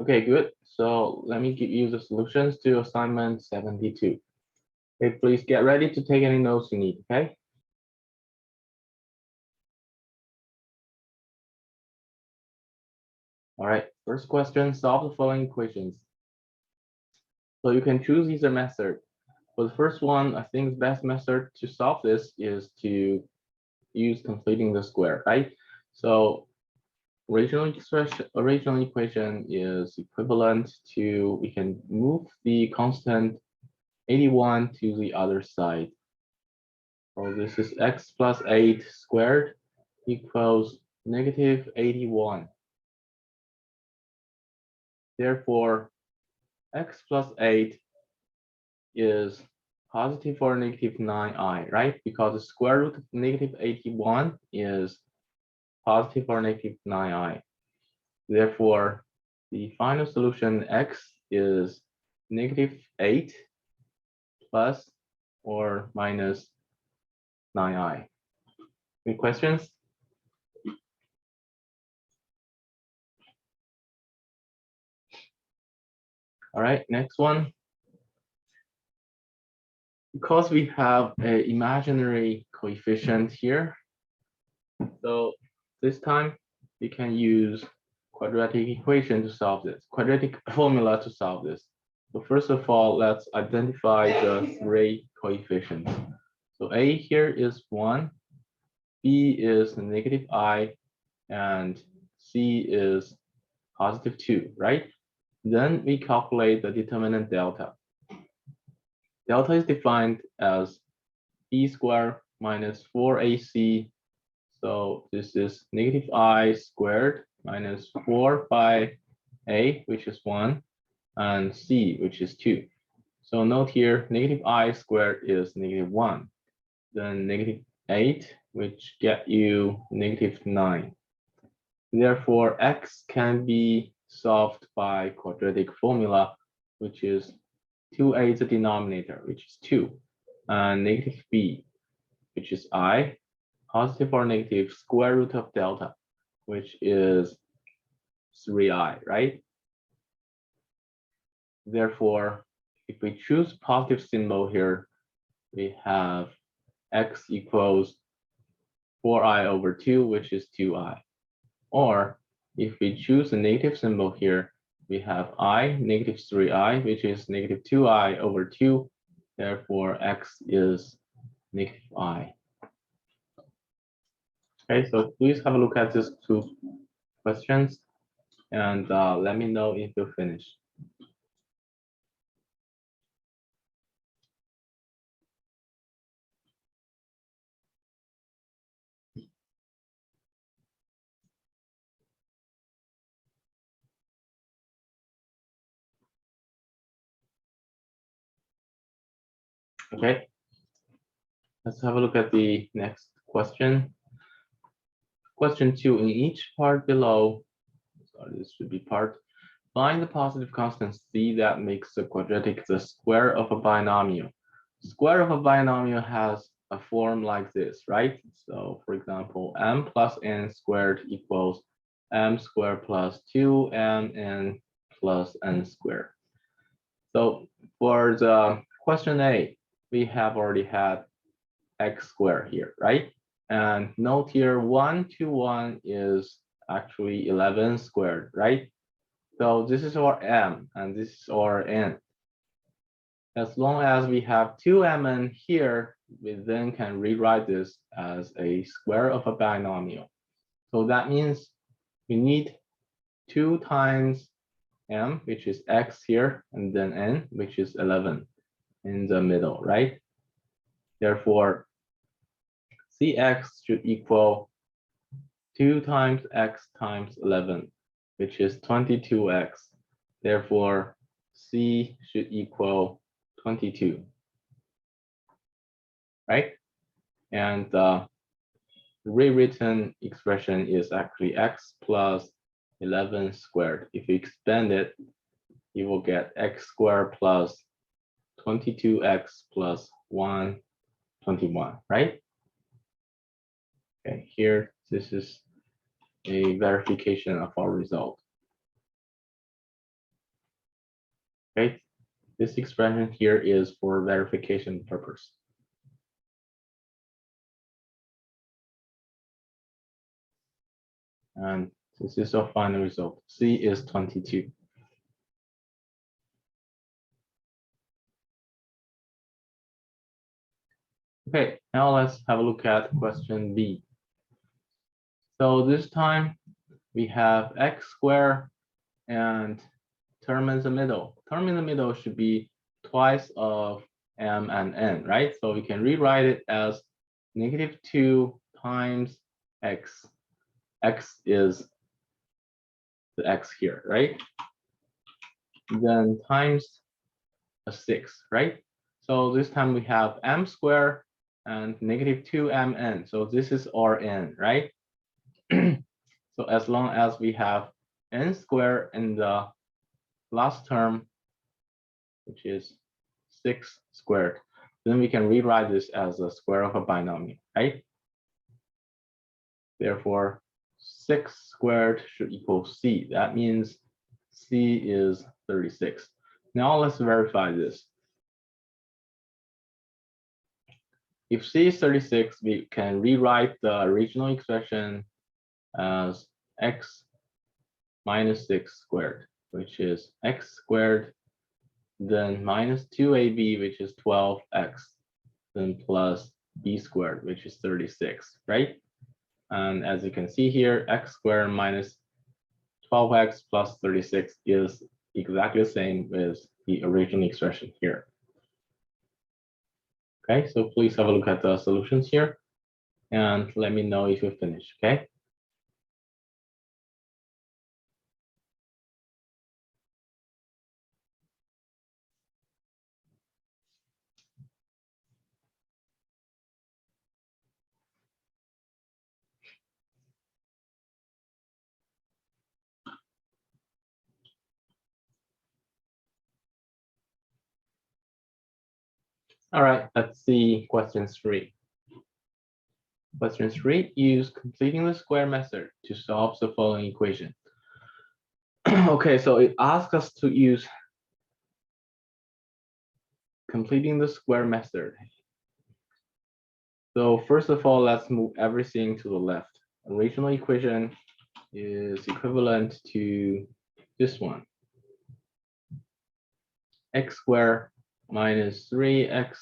Okay, good. So let me give you the solutions to assignment 72. Okay, please get ready to take any notes you need, okay? All right, first question, solve the following equations. So you can choose either method. For the first one, I think the best method to solve this is to use completing the square, right? So original equation is equivalent to, we can move the constant 81 to the other side. So this is x plus 8 squared equals negative 81. Therefore, x plus 8 is positive or negative 9i, right? Because the square root of negative 81 is positive or negative 9i. Therefore, the final solution x is negative 8 plus or minus 9i. Any questions? All right, next one. Because we have an imaginary coefficient here, so this time we can use quadratic equation to solve this, quadratic formula to solve this. So first of all, let's identify the three coefficients. So A here is 1, B is negative I, and C is positive 2, right? Then we calculate the determinant delta. Delta is defined as b squared minus 4ac. So this is negative I squared minus 4 by a, which is 1, and c, which is 2. So note here, negative I squared is negative 1. Then negative 8, which get you negative 9. Therefore, x can be solved by quadratic formula, which is 2a is the denominator, which is 2, and negative b, which is I, positive or negative square root of delta, which is 3i, right? Therefore, if we choose positive symbol here, we have x equals 4i over 2, which is 2i. Or if we choose a negative symbol here, we have I, negative 3i, which is negative 2i over 2. Therefore, x is negative I. Okay, so please have a look at these two questions and let me know if you finish. Okay, let's have a look at the next question. Question 2, in each part below, sorry, this should be part, find the positive constant c that makes the quadratic the square of a binomial. Square of a binomial has a form like this, right? So for example, m plus n squared equals m squared plus 2mn plus n squared. So for the question A, we have already had x squared here, right? And note here 1 to 1 is actually 11 squared, right? So this is our m and this is our n. As long as we have 2mn here, we then can rewrite this as a square of a binomial. So that means we need 2 times m, which is x here, and then n, which is 11 in the middle, right? Therefore, cx should equal 2 times x times 11, which is 22x. Therefore, c should equal 22, right? And the rewritten expression is actually x plus 11 squared. If you expand it, you will get x squared plus 22x plus 121, right? Okay, here, this is a verification of our result. Okay, this expression here is for verification purpose. And this is our final result. C is 22. Okay, now let's have a look at question B. So this time we have x squared and term in the middle. Term in the middle should be twice of m and n, right? So we can rewrite it as -2 times x. X is the x here, right? Then times a 6, right? So this time we have m squared and -2mn. So this is our n, right? So as long as we have n squared in the last term, which is 6 squared, then we can rewrite this as a square of a binomial, right? Therefore, 6 squared should equal c. That means c is 36. Now let's verify this. If c is 36, we can rewrite the original expression as x minus 6 squared, which is x squared, then minus 2ab, which is 12x, then plus b squared, which is 36, right? And as you can see here, x squared minus 12x plus 36 is exactly the same with the original expression here. Okay, so please have a look at the solutions here and let me know if you finish, okay? All right, let's see question 3. Question 3, use completing the square method to solve the following equation. Okay, so it asks us to use completing the square method. So first of all, let's move everything to the left. Original equation is equivalent to this one. X squared minus 3x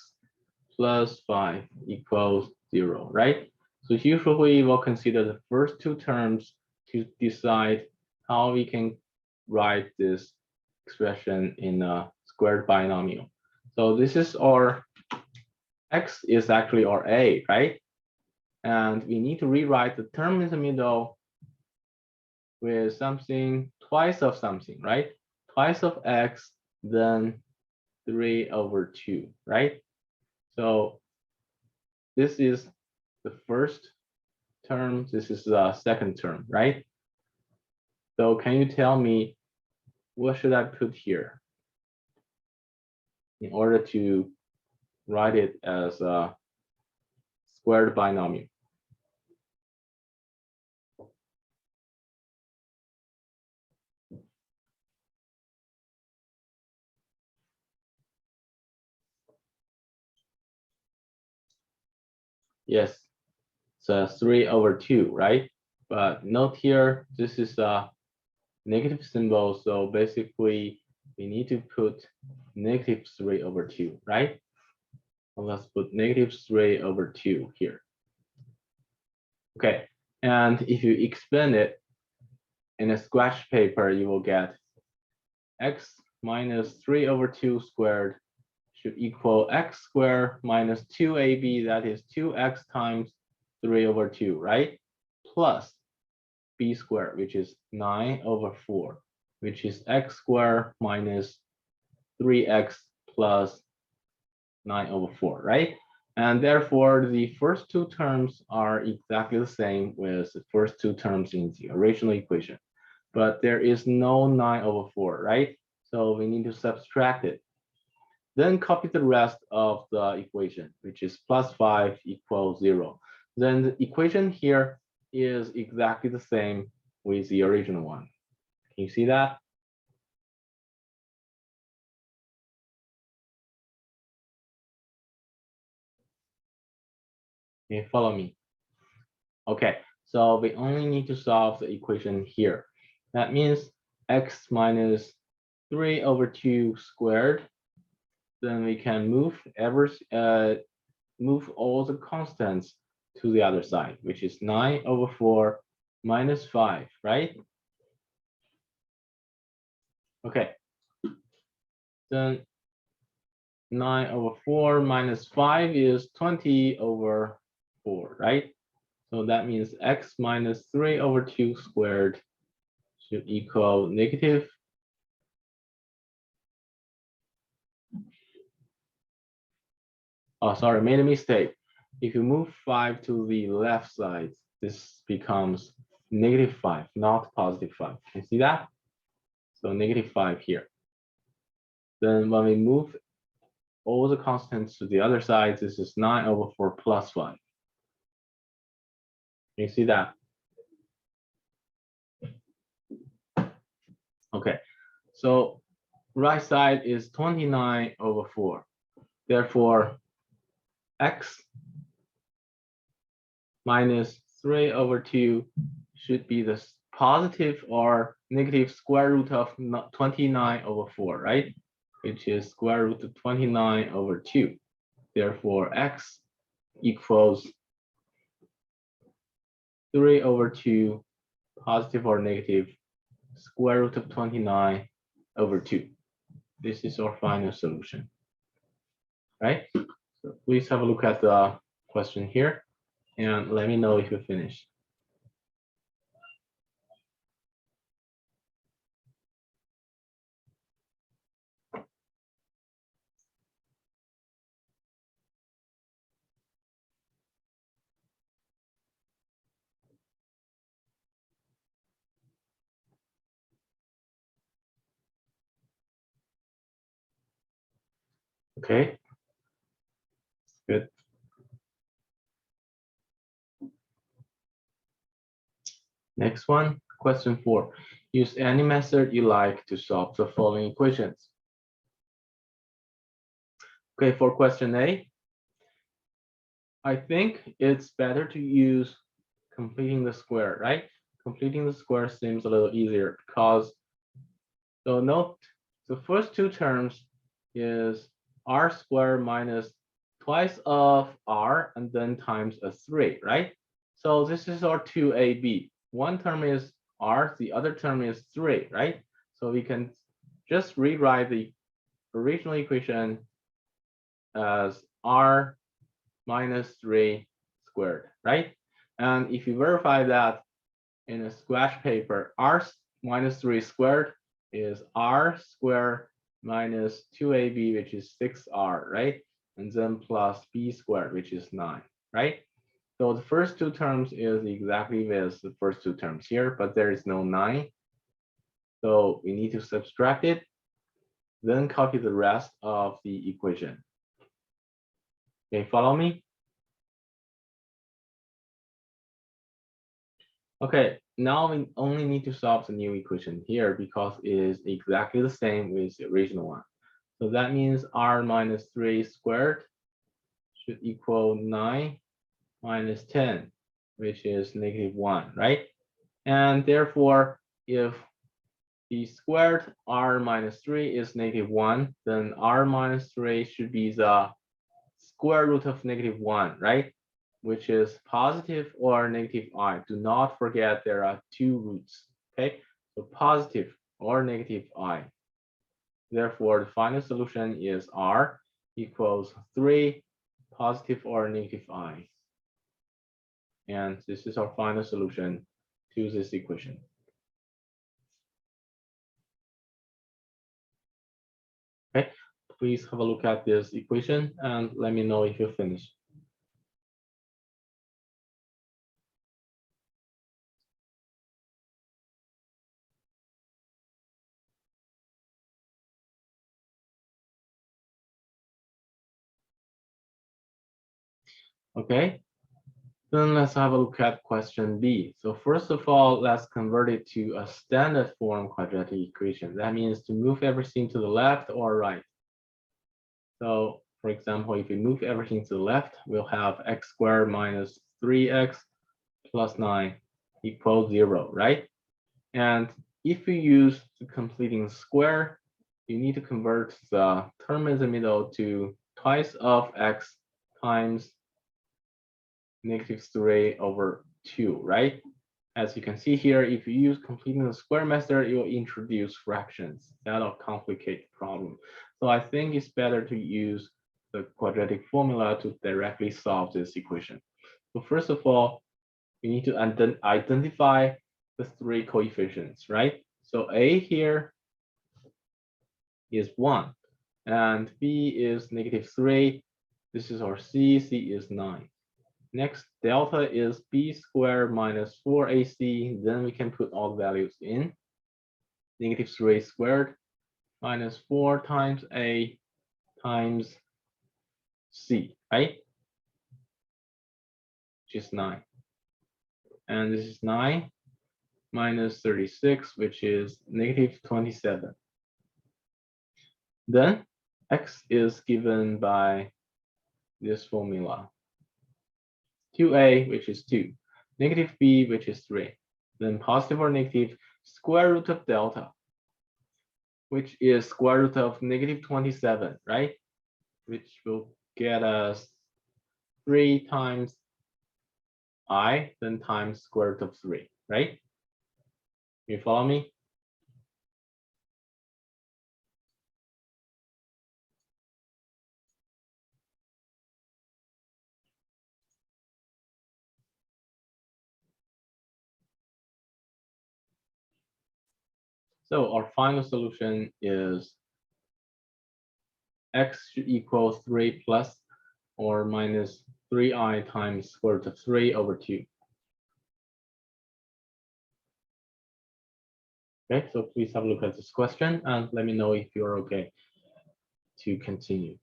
plus 5 equals 0, right? So usually we'll consider the first two terms to decide how we can write this expression in a squared binomial. So this is our x is actually our a, right? And we need to rewrite the term in the middle with something twice of something, right? Twice of x, then 3/2, right? So this is the first term, this is the second term, right? So can you tell me what should I put here in order to write it as a squared binomial? Yes, so 3/2, right? But note here, this is a negative symbol, so basically we need to put -3/2, right? Well, let's put -3/2 here. Okay, and if you expand it in a scratch paper, you will get x minus 3/2 squared should equal x squared minus 2ab, that is 2x times 3/2, right? Plus b squared, which is 9/4, which is x squared minus 3x plus 9/4, right? And therefore, the first two terms are exactly the same with the first two terms in the original equation. But there is no 9/4, right? So we need to subtract it. Then copy the rest of the equation, which is plus 5 equals 0. Then the equation here is exactly the same with the original one. Can you see that? Can you follow me? Okay, so we only need to solve the equation here. That means x minus 3/2 squared. Then we can move all the constants to the other side, which is 9/4 minus 5, right? Okay. Then 9/4 minus 5 is 20/4, right? So that means x minus 3/2 squared should equal negative. Oh, sorry, made a mistake. If you move 5 to the left side, this becomes -5, not +5. Can you see that? So -5 here. Then when we move all the constants to the other side, this is 9/4 plus 5. Can you see that? Okay, so right side is 29/4. Therefore, x minus 3/2 should be the positive or negative square root of 29/4, right? Which is square root of 29/2. Therefore, x equals 3/2 positive or negative square root of 29/2. This is our final solution, right? So please have a look at the question here and let me know if you finished. Okay, good. Next one, question 4. Use any method you like to solve the following equations. Okay, for question A, I think it's better to use completing the square, right? Completing the square seems a little easier because, so note, the first two terms is r squared minus twice of r and then times a 3, right? So this is our 2ab. One term is r, the other term is 3, right? So we can just rewrite the original equation as r minus 3 squared, right? And if you verify that in a squash paper, r minus 3 squared is r squared minus 2ab, which is 6r, right? And then plus b squared, which is 9, right? So the first two terms is exactly with the first two terms here, but there is no 9. So we need to subtract it, then copy the rest of the equation. Can you follow me? Okay, now we only need to solve the new equation here because it is exactly the same with the original one. So that means r minus 3 squared should equal 9 minus 10, which is -1, right? And therefore, if the squared r minus 3 is -1, then r minus 3 should be the square root of -1, right? Which is positive or negative I. Do not forget there are two roots, okay? So positive or negative I. Therefore, the final solution is r equals 3 positive or negative I. And this is our final solution to this equation. Okay, please have a look at this equation and let me know if you finish. Okay, then let's have a look at question B. So first of all, let's convert it to a standard form quadratic equation. That means to move everything to the left or right. So For example, if we move everything to the left, we'll have x squared minus 3x plus 9 equals 0, right? And if you use the completing square, you need to convert the term in the middle to twice of x times -3/2, right? As you can see here, if you use completing the square method, you'll introduce fractions. That'll complicate the problem. So I think it's better to use the quadratic formula to directly solve this equation. So first of all, we need to identify the three coefficients, right? So A here is 1, and B is -3. This is our C. C is 9. Next, delta is b squared minus 4ac. Then we can put all the values in. -3 squared minus 4 times a times c, right? Which is 9. And this is 9 minus 36, which is -27. Then x is given by this formula. 2a, which is 2, -b, which is 3, then positive or negative square root of delta, which is square root of -27, right? Which will get us 3 times I, then times square root of 3, right? You follow me? So our final solution is x should equal 3 plus or minus 3i times square root of 3 over 2. Okay, so please have a look at this question and let me know if you're okay to continue.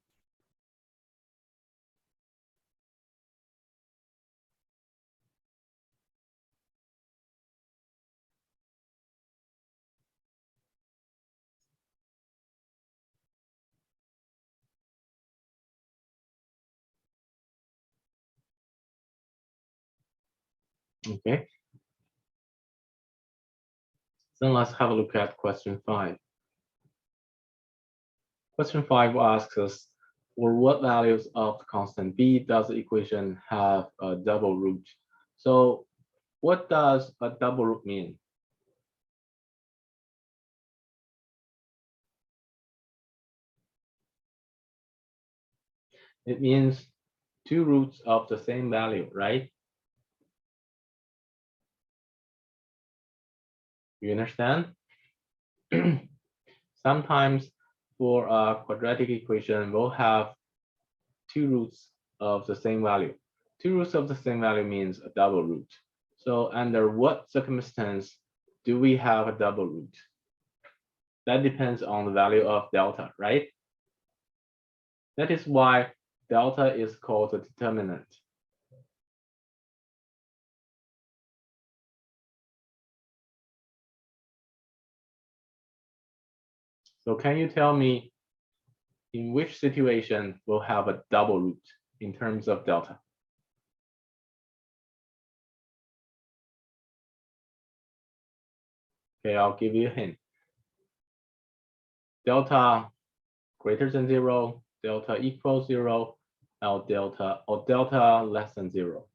Okay. Then let's have a look at question 5. Question 5 asks us, for what values of the constant b does the equation have a double root? So what does a double root mean? It means two roots of the same value, right? You understand? Sometimes for a quadratic equation, we'll have two roots of the same value. Two roots of the same value means a double root. So under what circumstance do we have a double root? That depends on the value of delta, right? That is why delta is called the determinant. So can you tell me in which situation we'll have a double root in terms of delta? Okay, I'll give you a hint. Delta greater than 0, delta equals 0, or delta less than 0.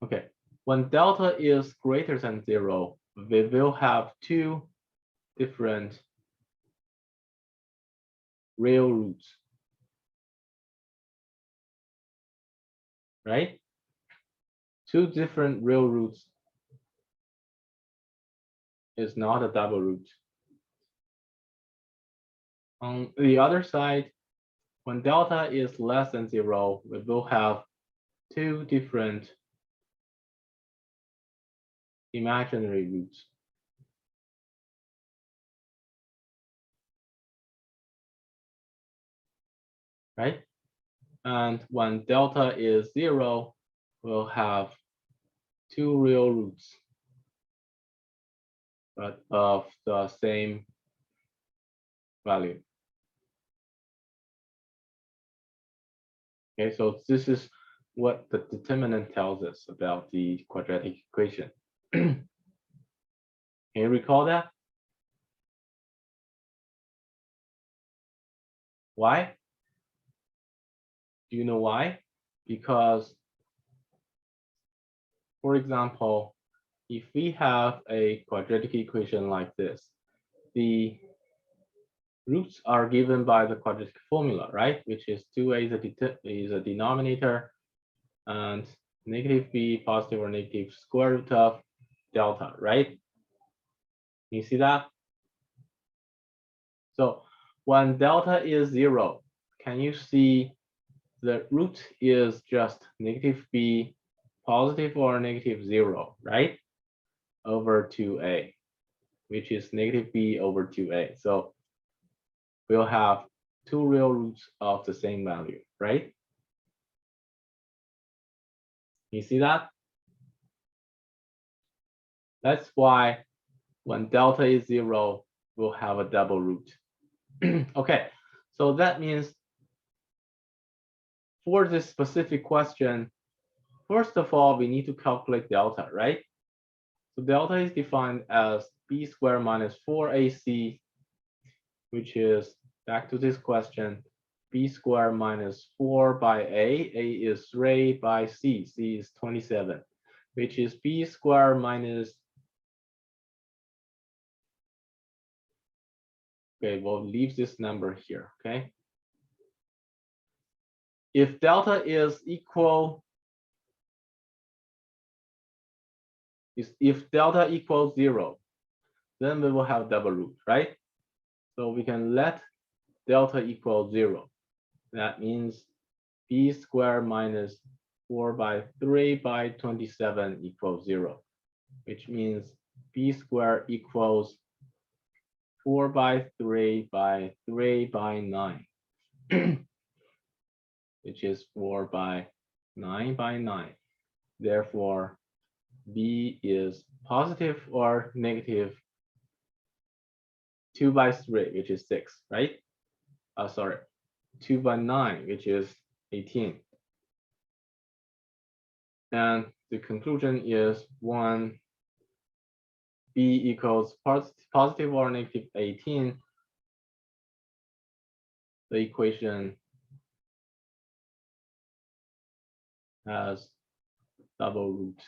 Okay, when delta is greater than 0, we will have two different real roots, right? Two different real roots is not a double root. On the other side, when delta is less than 0, we will have two different imaginary roots. right? And when delta is 0, we'll have two real roots, but of the same value. Okay, so this is what the determinant tells us about the quadratic equation. Can you recall that? Why? Do you know why? Because, for example, if we have a quadratic equation like this, the roots are given by the quadratic formula, right? Which is 2a is a denominator, and negative b positive or negative square root of delta, right? You see that? So when delta is 0, can you see the root is just negative b positive or negative 0, right? Over 2a, which is negative b over 2a. So we'll have two real roots of the same value, right? You see that? That's why when delta is 0, we'll have a double root. Okay, so that means for this specific question, first of all, we need to calculate delta, right? So delta is defined as b squared minus 4ac, which is, back to this question, b squared minus 4 by a is 3 by c is 27, which is b squared minus, okay, we'll leave this number here, okay? If delta is equal, if delta equals 0, then we will have double root, right? So we can let delta equal 0. That means b squared minus 4 by 3 by 27 equals 0, which means b squared equals 4 by 3 by 3 by 9, which is 4 by 9 by 9. Therefore, b is positive or negative 2 by 3, which is 6, right? Sorry, 2 by 9, which is 18. And the conclusion is 1, b equals positive or negative 18. The equation has double root.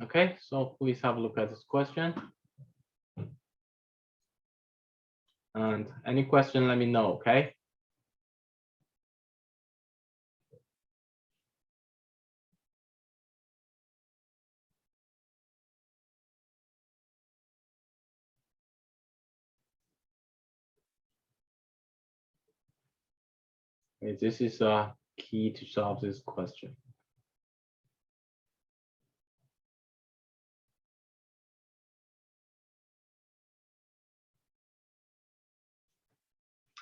Okay, so please have a look at this question. And any question, let me know, okay? Okay, this is a key to solve this question.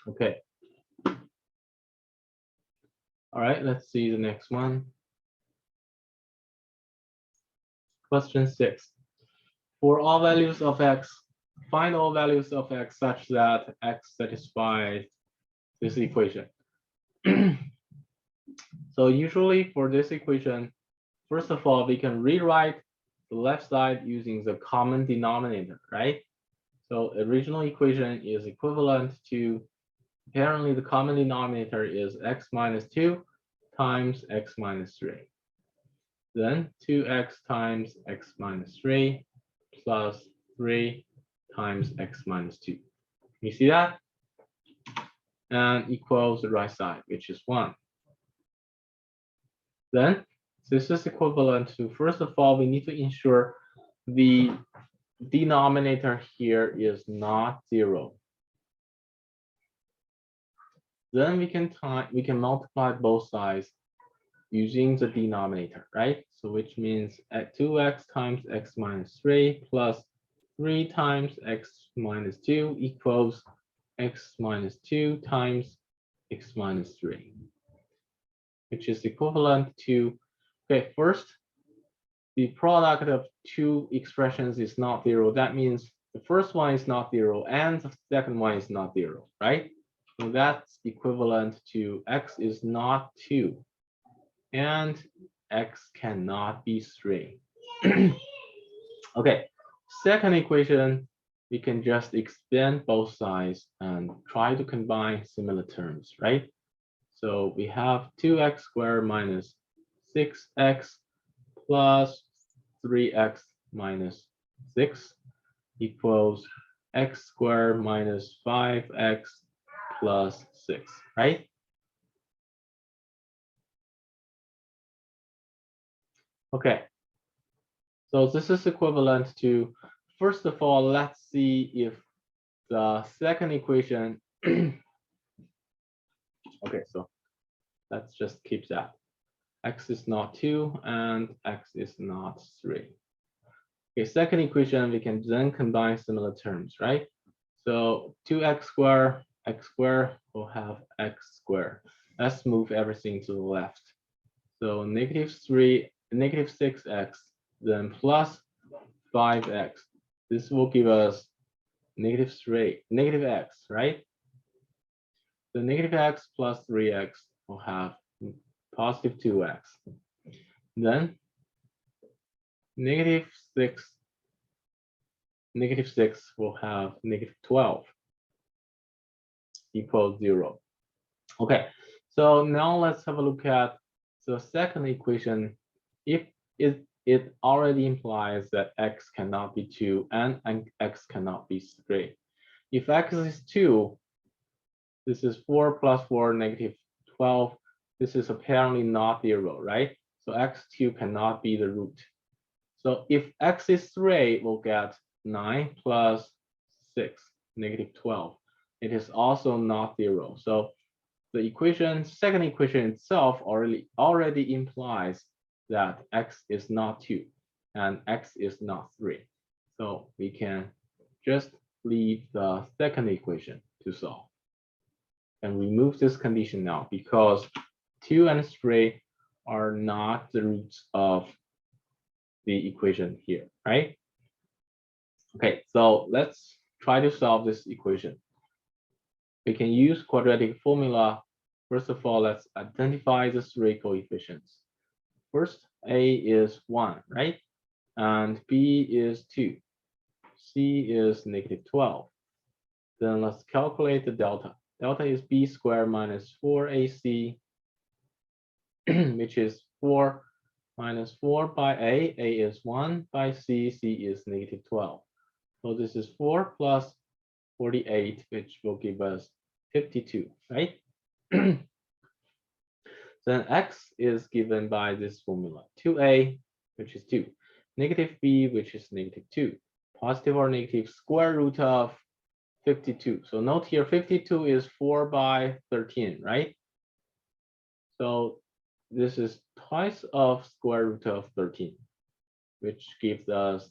Okay. All right, let's see the next one. Question 6. For all values of x, find all values of x such that x satisfies this equation. So usually for this equation, first of all, we can rewrite the left side using the common denominator, right? So original equation is equivalent to, apparently the common denominator is x minus 2 times x minus 3. Then 2x times x minus 3 plus 3 times x minus 2. You see that? And equals the right side, which is 1. Then this is equivalent to, first of all, we need to ensure the denominator here is not 0. Then we can multiply both sides using the denominator, right? So which means at 2x times x minus 3 plus 3 times x minus 2 equals x minus 2 times x minus 3, which is equivalent to, okay, first, the product of two expressions is not zero. That means the first one is not zero and the second one is not zero, right? So that's equivalent to x is not 2 and x cannot be 3. Okay, second equation, we can just expand both sides and try to combine similar terms, right? So we have 2x squared minus 6x plus 3x minus 6 equals x squared minus 5x plus 6, right? Okay, so this is equivalent to, first of all, let's see if the second equation, okay, so let's just keep that. X is not 2 and x is not 3. Okay, second equation, we can then combine similar terms, right? So 2x squared, x squared will have x squared. Let's move everything to the left. So negative 6x, then plus 5x. This will give us negative x, right? The negative x plus 3x will have positive 2x. Then negative 6 will have negative 12 equals 0. Okay, so now let's have a look at the second equation. If it already implies that x cannot be 2 and x cannot be 3. If x is 2, this is 4 plus 4, negative 12. This is apparently not 0, right? So x2 cannot be the root. So if x is 3, we'll get 9 plus 6, negative 12. It is also not 0. So the equation, second equation itself already implies that x is not 2 and x is not 3. So we can just leave the second equation to solve and remove this condition now, because 2 and 3 are not the roots of the equation here, right? Okay, so let's try to solve this equation. We can use quadratic formula. First of all, let's identify the 3 coefficients. First, A is 1, right? And B is 2. C is negative 12. Then let's calculate the delta. Delta is B squared minus 4AC, which is 4 minus 4 by A. A is 1 by C. C is negative 12. So this is 4 plus 48, which will give us 52, right? Then x is given by this formula, 2a, which is 2, negative b, which is negative 2, positive or negative square root of 52. So note here, 52 is 4 by 13, right? So this is twice of square root of 13, which gives us,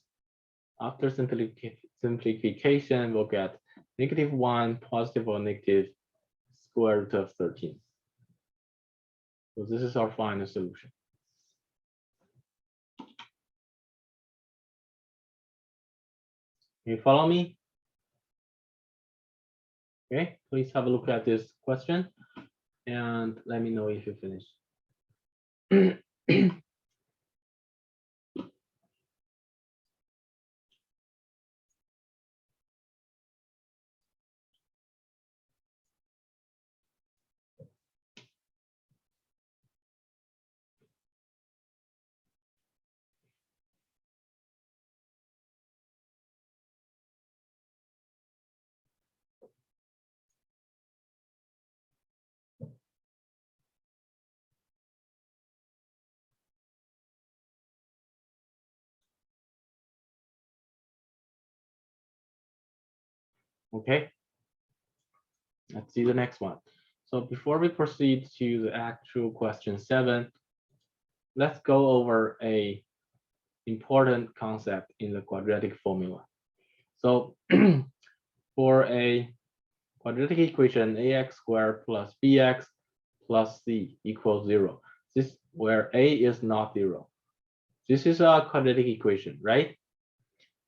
after simplification, we'll get negative 1, positive or negative square root of 13. So this is our final solution. Can you follow me? Okay, please have a look at this question and let me know if you finish. Okay, let's see the next one. So before we proceed to the actual question 7, let's go over a important concept in the quadratic formula. So for a quadratic equation, ax squared plus bx plus c equals 0. This where a is not 0. This is a quadratic equation, right?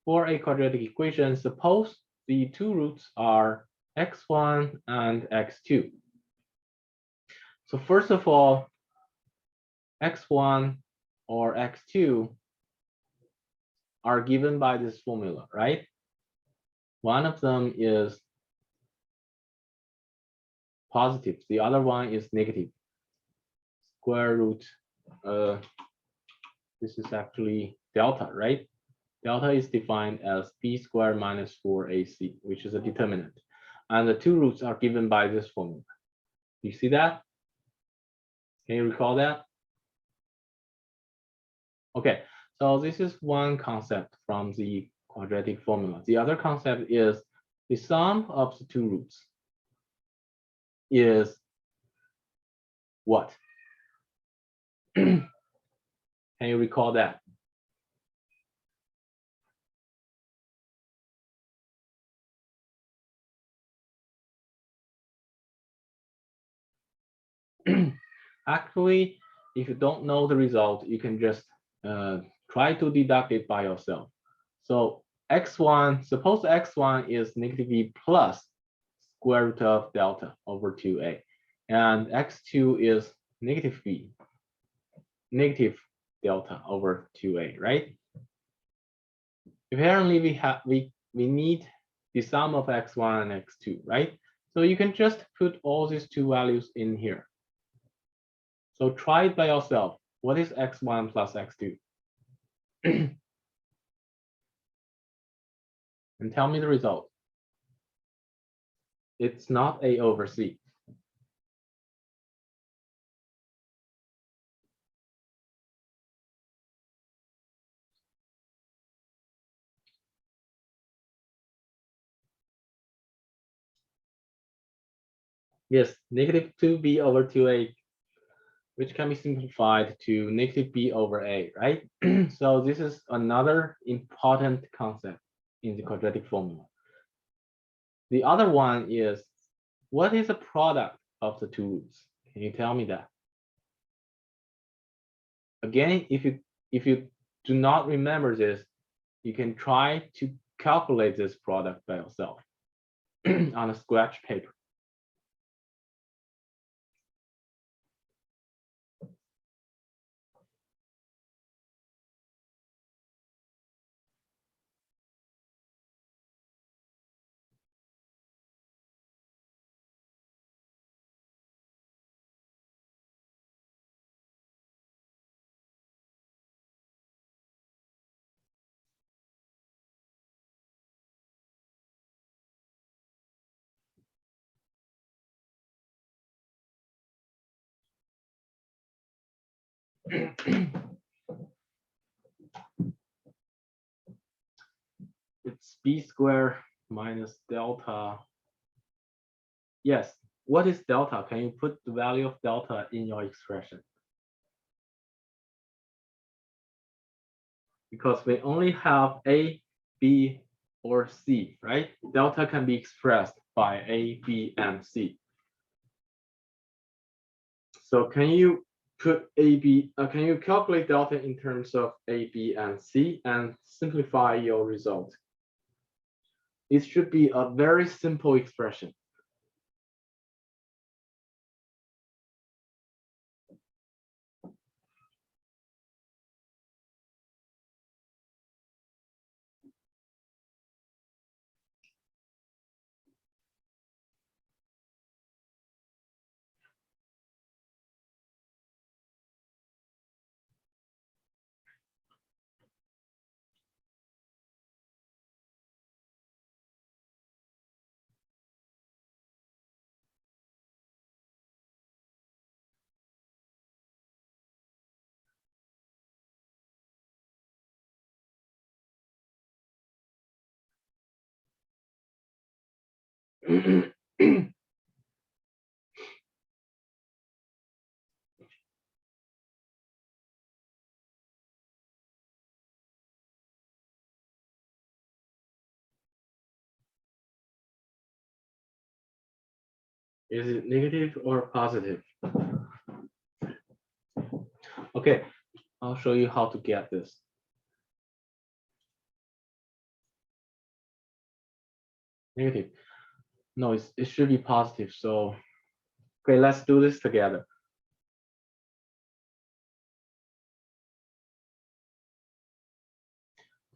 For a quadratic equation, suppose the two roots are x1 and x2. So first of all, x1 or x2 are given by this formula, right? One of them is positive, the other one is negative. Square root, this is actually delta, right? Delta is defined as b squared minus 4ac, which is a determinant. And the two roots are given by this formula. Do you see that? Can you recall that? Okay, so this is one concept from the quadratic formula. The other concept is the sum of the two roots is what? Can you recall that? Actually, if you don't know the result, you can just try to deduct it by yourself. So x1, suppose x1 is negative b plus square root of delta over 2a, and x2 is negative b, negative delta over 2a, right? Apparently, we need the sum of x1 and x2, right? So you can just put all these two values in here. So try it by yourself. What is x1 plus x2? And tell me the result. It's not a over c. Yes, negative 2b over 2a, which can be simplified to negative b over a, right? So this is another important concept in the quadratic formula. The other one is, what is the product of the two roots? Can you tell me that? Again, if you do not remember this, you can try to calculate this product by yourself on a scratch paper. It's b squared minus delta. Yes, what is delta? Can you put the value of delta in your expression? Because we only have a, b, or c, right? Delta can be expressed by a, b, and c. So can you put a, b, can you calculate delta in terms of a, b, and c and simplify your result? It should be a very simple expression. Is it negative or positive? Okay, I'll show you how to get this. Negative. No, it should be positive. So, okay, let's do this together.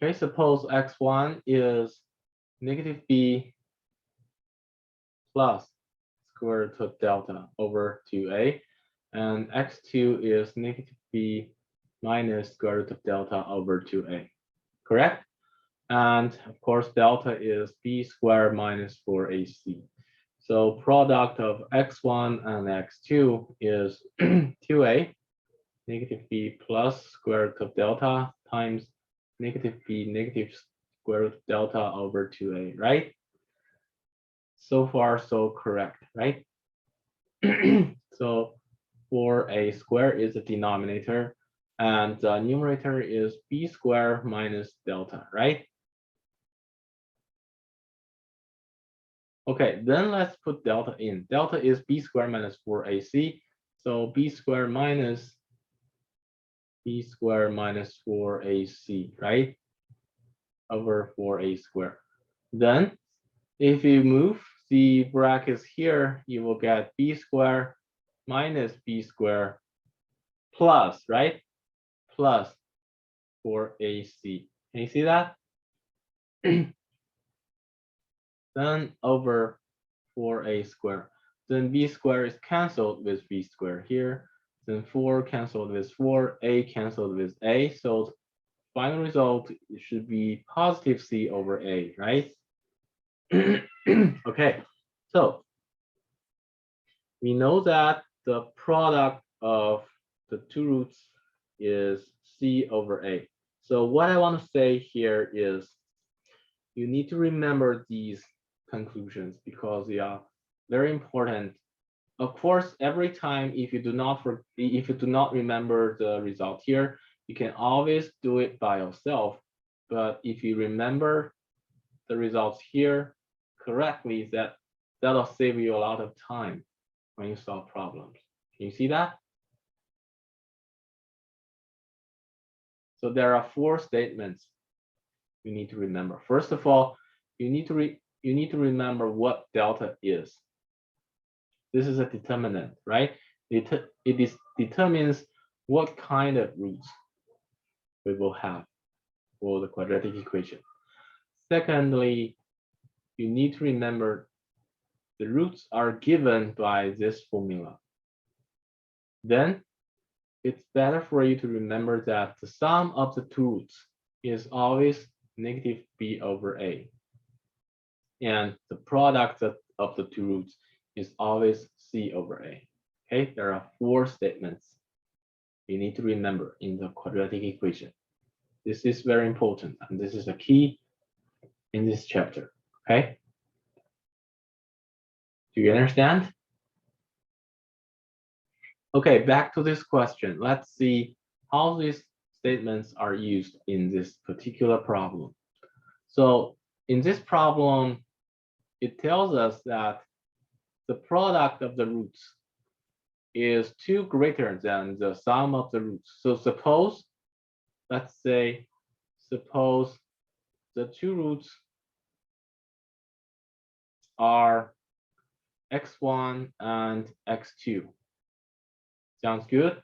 Okay, suppose x1 is negative b plus square root of delta over 2a, and x2 is negative b minus square root of delta over 2a, correct? And of course, delta is b squared minus 4ac. So product of x1 and x2 is 2a, negative b plus square root of delta times negative b negative square root of delta over 2a, right? So far, so correct, right? So 4a squared is the denominator, and the numerator is b squared minus delta, right? Okay, then let's put delta in. Delta is b squared minus 4ac. So b squared minus 4ac, right? Over 4a squared. Then if you move the brackets here, you will get b squared minus b squared plus, right? Plus 4ac. Can you see that? Then over 4a squared. Then b squared is canceled with b squared here. Then 4 canceled with 4, a canceled with a. So final result should be positive c over a, right? Okay, so we know that the product of the two roots is c over a. So what I want to say here is you need to remember these conclusions because they are very important. Of course, every time if you do not remember the result here, you can always do it by yourself. But if you remember the results here correctly, that'll save you a lot of time when you solve problems. Can you see that? So there are 4 statements you need to remember. First of all, you need to remember what delta is. This is a determinant, right? It determines what kind of roots we will have for the quadratic equation. Secondly, you need to remember the roots are given by this formula. Then it's better for you to remember that the sum of the two roots is always negative b over a. And the product of the two roots is always c over a. Okay, there are 4 statements you need to remember in the quadratic equation. This is very important, and this is a key in this chapter. Okay, do you understand? Okay, back to this question. Let's see how these statements are used in this particular problem. So in this problem, it tells us that the product of the roots is 2 greater than the sum of the roots. So suppose, let's say, suppose the two roots are x1 and x2. Sounds good?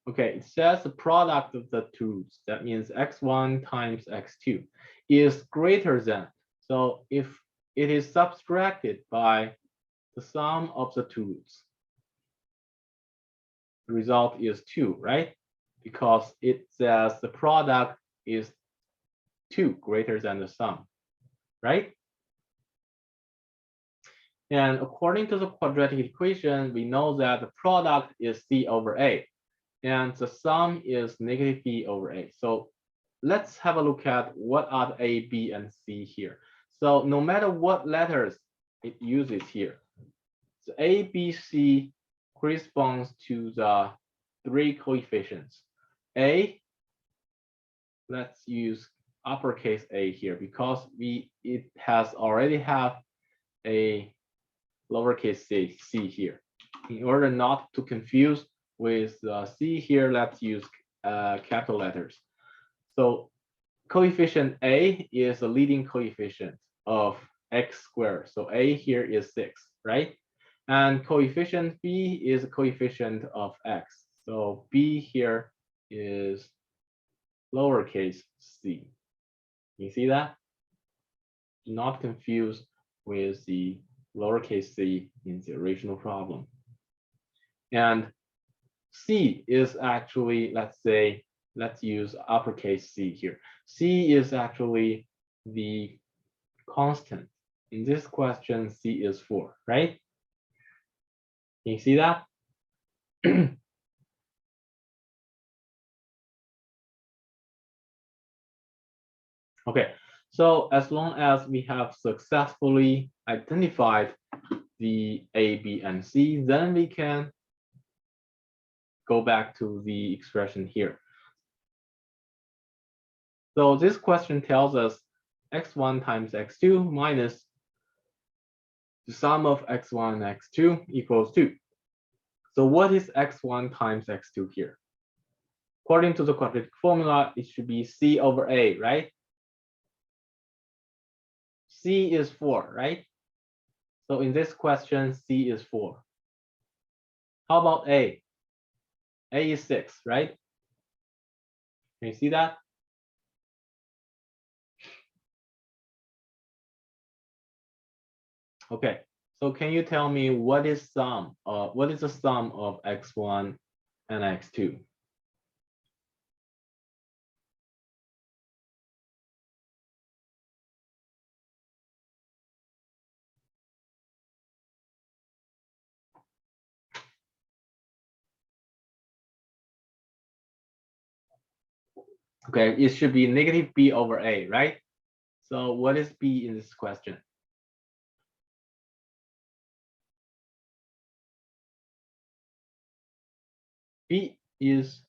Okay, it says the product of the two roots. That means x1 times x2 is greater than. So if it is subtracted by the sum of the two roots, the result is 2, right? Because it says the product is 2 greater than the sum, right? And according to the quadratic equation, we know that the product is c over a, and the sum is negative b over a. So let's have a look at what are the a, b, and c here. So no matter what letters it uses here, the a, b, c corresponds to the 3 coefficients. A, let's use uppercase a here because it has already have a lowercase c here. In order not to confuse with c here, let's use capital letters. So coefficient a is the leading coefficient of x squared. So a here is 6, right? And coefficient b is a coefficient of x. So b here is lowercase c. You see that? Do not confuse with the lowercase c in the original problem. And c is actually, let's use uppercase c here. C is actually the constant. In this question, c is 4, right? Can you see that? Okay, so as long as we have successfully identified the A, B, and C, then we can go back to the expression here. So this question tells us x1 times x2 minus the sum of x1 and x2 equals 2. So what is x1 times x2 here? According to the quadratic formula, it should be c over a, right? C is 4, right? So in this question, c is 4. How about a? A is 6, right? Can you see that? Okay, so can you tell me what is the sum of x1 and x2? Okay, it should be negative b over a, right? So what is b in this question? B is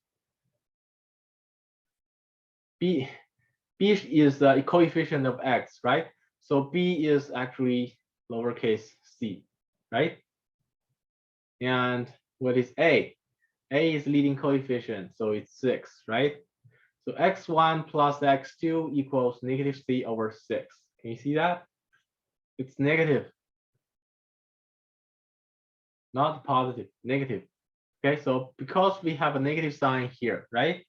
the coefficient of x, right? So b is actually lowercase c, right? And what is a? A is leading coefficient, so it's 6, right? So x1 plus x2 equals negative c over 6. Can you see that? It's negative, not positive, negative. Okay, so because we have a negative sign here, right?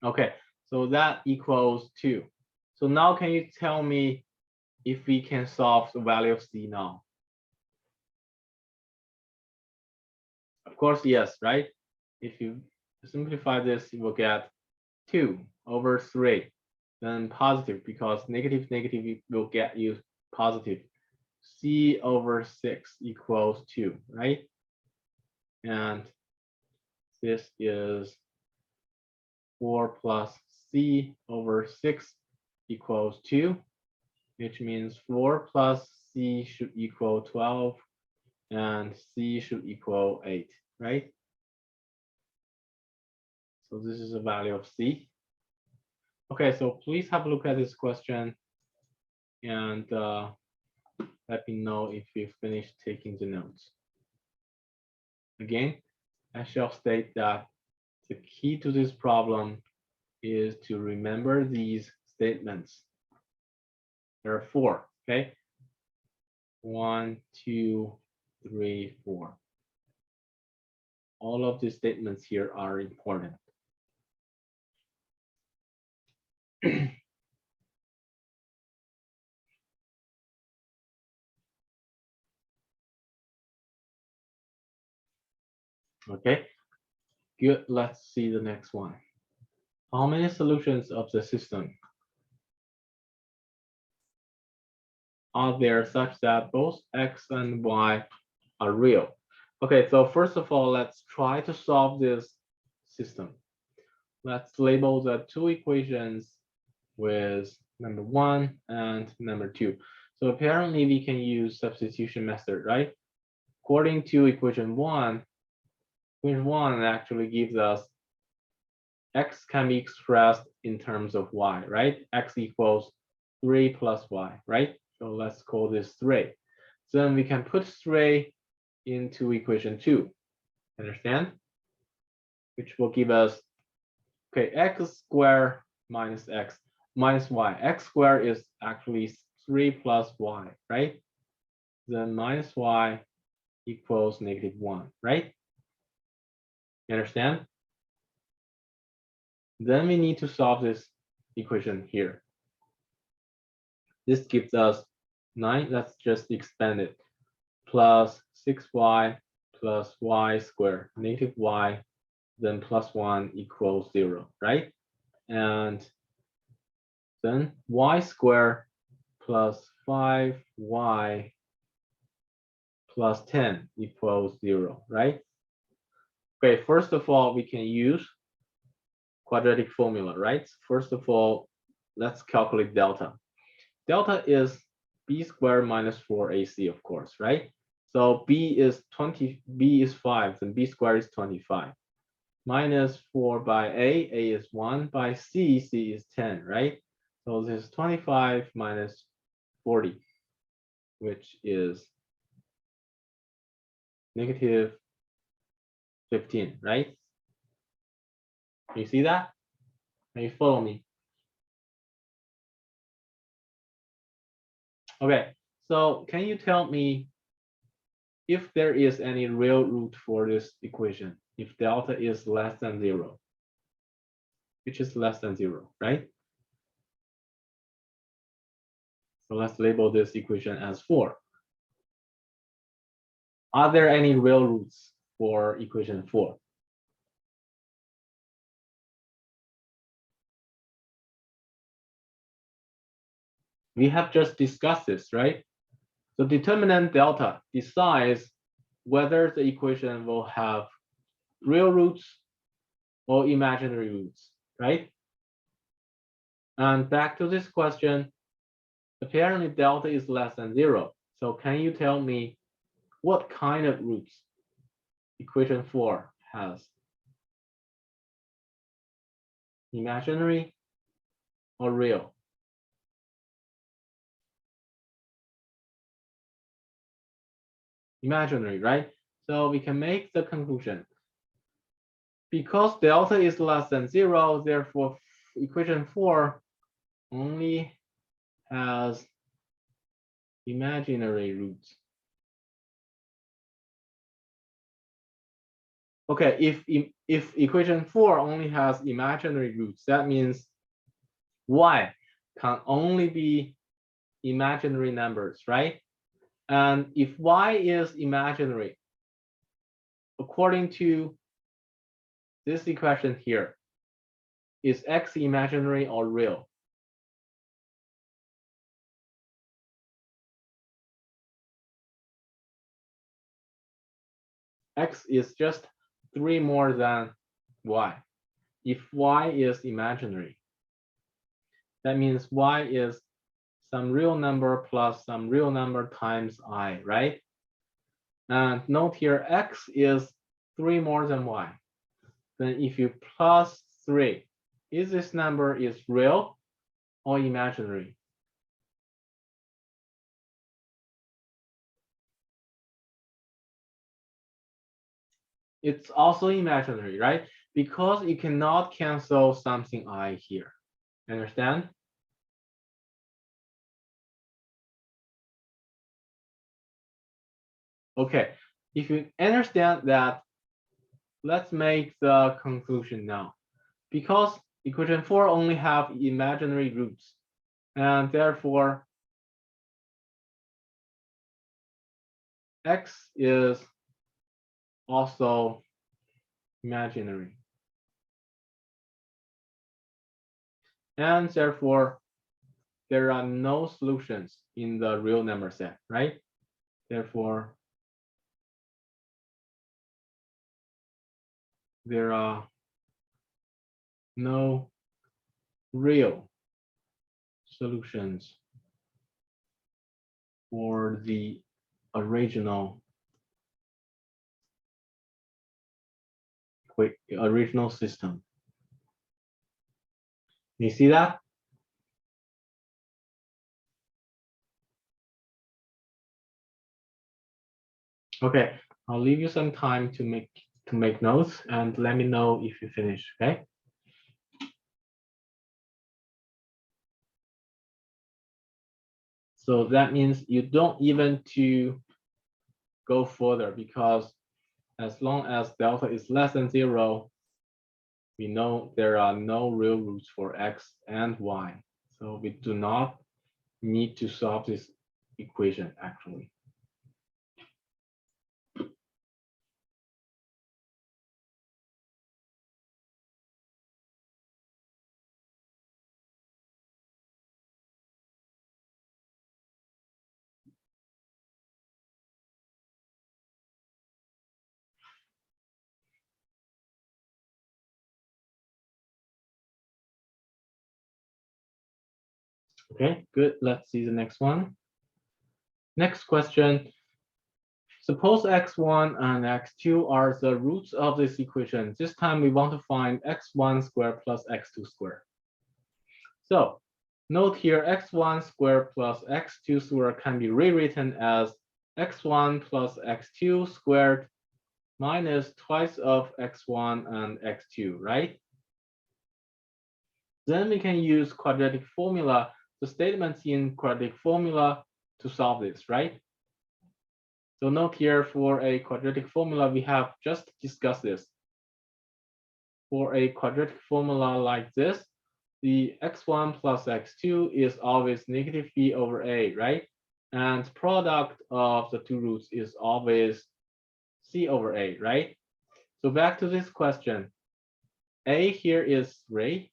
Okay, so that equals 2. So now can you tell me if we can solve the value of c now? Of course, yes, right? If you simplify this, you will get 2 over 3. Then positive, because negative will get you positive. C over 6 equals 2, right? And this is 4 plus c over 6 equals 2, which means 4 plus c should equal 12, and c should equal 8, right? So this is a value of c. Okay, so please have a look at this question and let me know if you finished taking the notes. Again, I shall state that the key to this problem is to remember these statements. There are 4, okay? 1, 2, 3, 4. All of these statements here are important. Okay, good. Let's see the next one. How many solutions of the system are there such that both x and y are real? Okay, so first of all, let's try to solve this system. Let's label the two equations with number 1 and number 2. So apparently we can use substitution method, right? According to equation 1 actually gives us x can be expressed in terms of y, right? X equals 3 plus y, right? So let's call this 3. Then we can put 3 into equation 2. Understand? Which will give us, okay, x squared minus x minus y. X squared is actually 3 plus y, right? Then minus y equals -1, right? You understand? Then we need to solve this equation here. This gives us 9. Let's just expand it. Plus 6y plus y squared, -y, then plus 1 equals 0, right? And then y squared plus 5y plus 10 equals 0, right? Okay, first of all, we can use quadratic formula, right? First of all, let's calculate delta. Delta is b squared minus 4ac, of course, right? So b is 20, b is 5, then b squared is 25. Minus 4 by a is 1, by c is 10, right? So this is 25 minus 40, which is -15, right? You see that? Can you follow me? Okay, so can you tell me if there is any real root for this equation, if delta is less than 0, which is less than 0, right? So let's label this equation as 4. Are there any real roots for equation 4? We have just discussed this, right? The determinant delta decides whether the equation will have real roots or imaginary roots, right? And back to this question, apparently delta is less than 0. So can you tell me what kind of roots equation 4 has? Imaginary or real? Imaginary, right? So we can make the conclusion. Because delta is less than 0, therefore equation 4 only has imaginary roots. Okay, if equation 4 only has imaginary roots, that means y can only be imaginary numbers, right? And if y is imaginary, according to this equation here, is x imaginary or real? X is just 3 more than y. If y is imaginary, that means y is some real number plus some real number times I, right? And note here, x is 3 more than y. Then if you plus 3, is this number is real or imaginary? It's also imaginary, right? Because you cannot cancel something I here. Understand? Okay, if you understand that, let's make the conclusion now. Because equation 4 only have imaginary roots, and therefore x is also imaginary. And therefore, there are no solutions in the real number set, right? Therefore, there are no real solutions for the original system. You see that? Okay, I'll leave you some time to make notes and let me know if you finish, okay? So that means you don't even to go further because as long as delta is less than 0, we know there are no real roots for x and y. So we do not need to solve this equation actually. Okay, good. Let's see the next one. Next question. Suppose x1 and x2 are the roots of this equation. This time we want to find x1 squared plus x2 squared. So note here x1 squared plus x2 squared can be rewritten as x1 plus x2 squared minus twice of x1 and x2, right? Then we can use quadratic formula, the statements in quadratic formula to solve this, right? So note here for a quadratic formula, we have just discussed this. For a quadratic formula like this, the x1 plus x2 is always negative b over a, right? And product of the two roots is always c over a, right? So back to this question. A here is 3,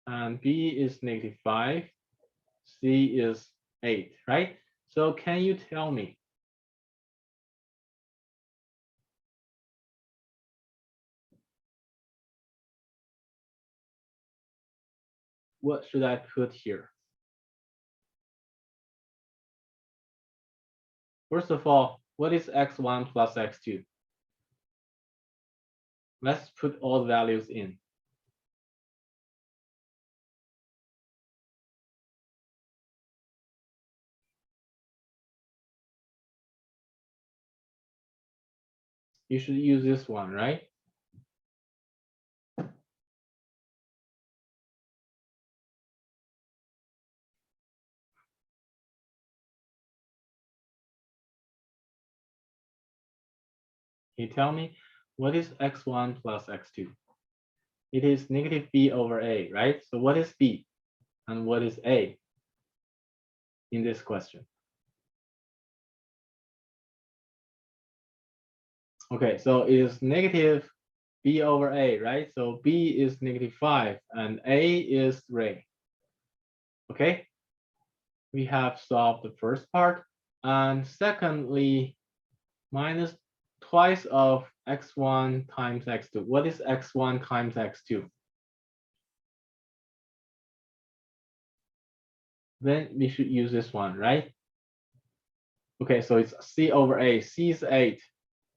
and b is -5, c is 8, right? So can you tell me what should I put here? First of all, what is x1 plus x2? Let's put all the values in. You should use this one, right? Can you tell me what is x1 plus x2? It is negative b over a, right? So what is b and what is a in this question? Okay, so it is negative b over a, right? So b is -5 and a is 3. Okay, we have solved the first part. And secondly, minus twice of x1 times x2. What is x1 times x2? Then we should use this one, right? Okay, so it's c over a. C is 8,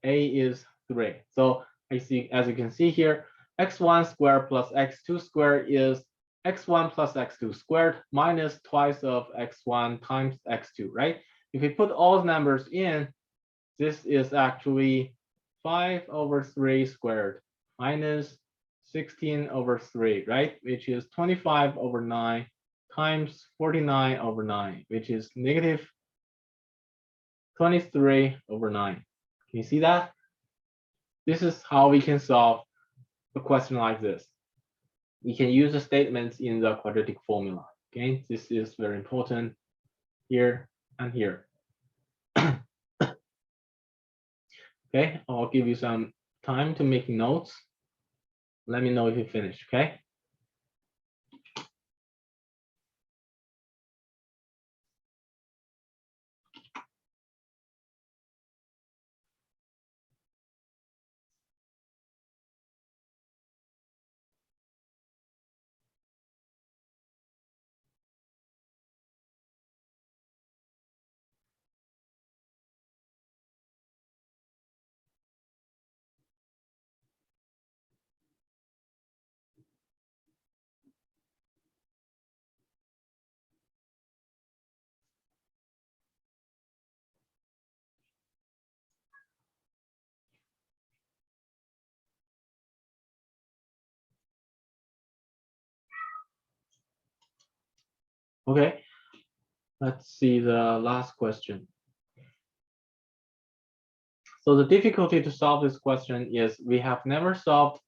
a is 3. So as you can see here, x1 squared plus x2 squared is x1 plus x2 squared minus twice of x1 times x2, right? If we put all the numbers in, this is actually 5 over 3 squared minus 16 over 3, right? Which is 25 over 9 times 49 over 9, which is negative 23 over 9. Can you see that? This is how we can solve a question like this. We can use the statements in the quadratic formula. Okay, this is very important here and here. Okay, I'll give you some time to make notes. Let me know if you finish, okay? Okay, let's see the last question. So the difficulty to solve this question is we have never solved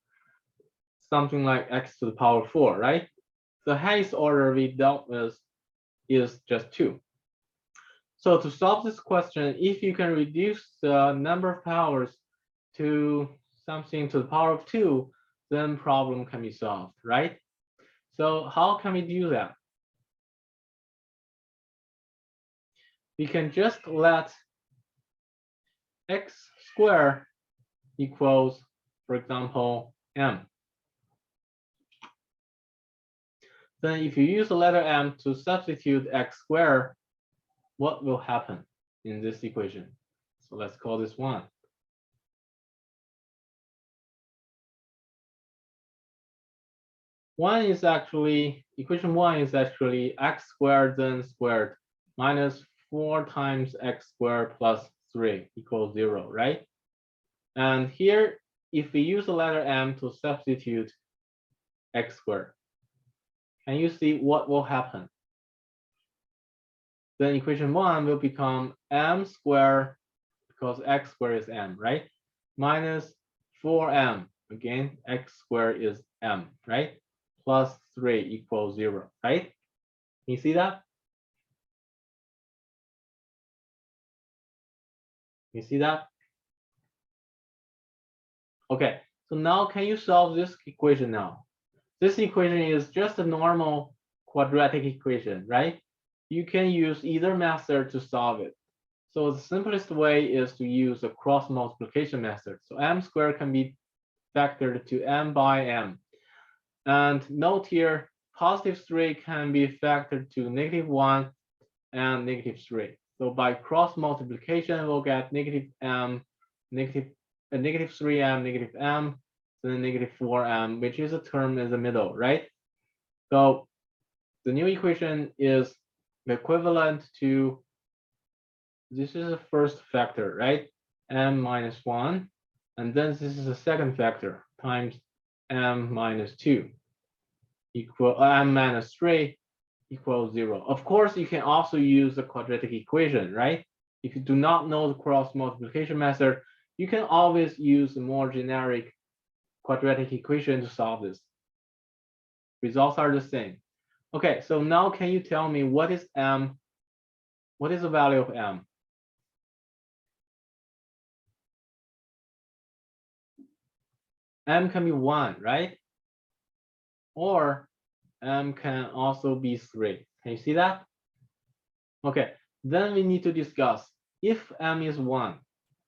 something like x to the power 4, right? The highest order we dealt with is just 2. So to solve this question, if you can reduce the number of powers to something to the power of 2, then problem can be solved, right? So how can we do that? We can just let x squared equals, for example, m. Then if you use the letter m to substitute x squared, what will happen in this equation? So let's call this 1. Equation 1 is actually x squared then squared minus 4 times x squared plus 3 equals 0, right? And here, if we use the letter m to substitute x squared, can you see what will happen? Then equation 1 will become m squared, because x squared is m, right? Minus 4m, again, x squared is m, right? Plus 3 equals 0, right? Can you see that? You see that? Okay, so now can you solve this equation now? This equation is just a normal quadratic equation, right? You can use either method to solve it. So the simplest way is to use a cross multiplication method. So m squared can be factored to m by m. And note here, positive 3 can be factored to -1 and -3. So by cross multiplication, we'll get -3m, -m, then -4m, which is a term in the middle, right? So the new equation is equivalent to, this is the first factor, right? M minus 1, and then this is the second factor times m minus 2 equal m minus 3 equals 0. Of course, you can also use the quadratic equation, right? If you do not know the cross multiplication method, you can always use a more generic quadratic equation to solve this. Results are the same. Okay, so now can you tell me what is m? What is the value of m? M can be 1, right? Or m can also be 3. Can you see that? Okay, then we need to discuss if m is 1.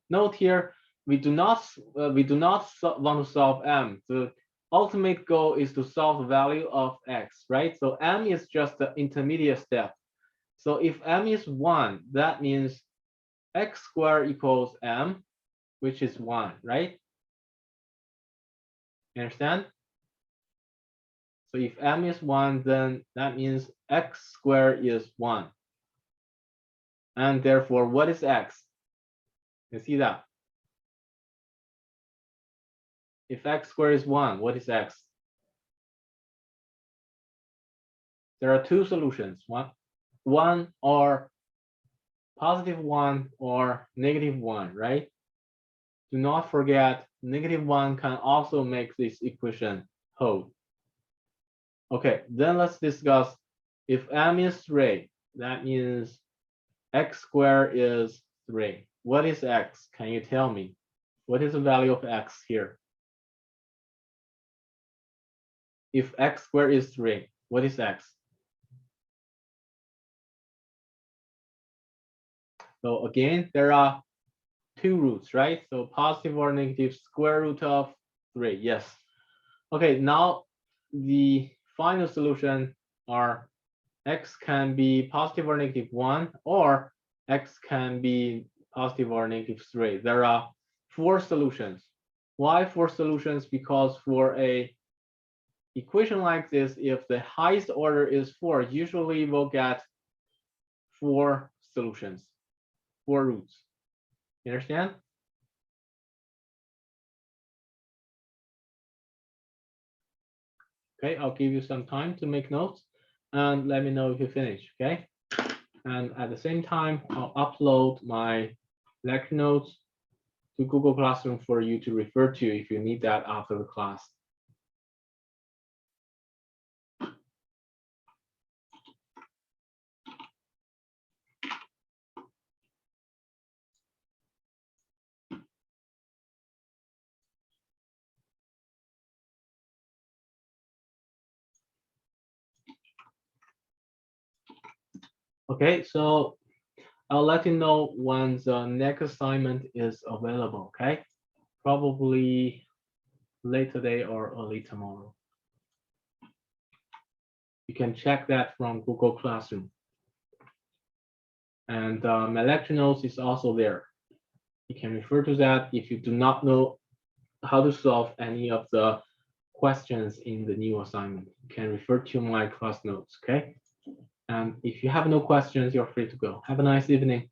Note here, we do not want to solve m. The ultimate goal is to solve the value of x, right? So m is just the intermediate step. So if m is 1, that means x squared equals m, which is 1, right? You understand? So if m is 1, then that means x squared is 1. And therefore, what is x? You see that? If x squared is 1, what is x? There are two solutions. One or positive 1 or negative 1, right? Do not forget, negative 1 can also make this equation hold. Okay, then let's discuss if m is 3, that means x squared is 3. What is x? Can you tell me? What is the value of x here? If x squared is 3, what is x? So again, there are two roots, right? So positive or negative square root of 3, yes. Okay, now the final solution are x can be positive or negative 1, or x can be positive or negative 3. There are 4 solutions. Why 4 solutions? Because for a equation like this, if the highest order is 4, usually we'll get 4 solutions, 4 roots. You understand? Okay, I'll give you some time to make notes. and let me know if you finish, okay? And at the same time, I'll upload my lecture notes to Google Classroom for you to refer to if you need that after the class. Okay, so I'll let you know when the next assignment is available, okay? Probably late today or early tomorrow. You can check that from Google Classroom. And my lecture notes is also there. You can refer to that if you do not know how to solve any of the questions in the new assignment. You can refer to my class notes, okay? And if you have no questions, you're free to go. Have a nice evening.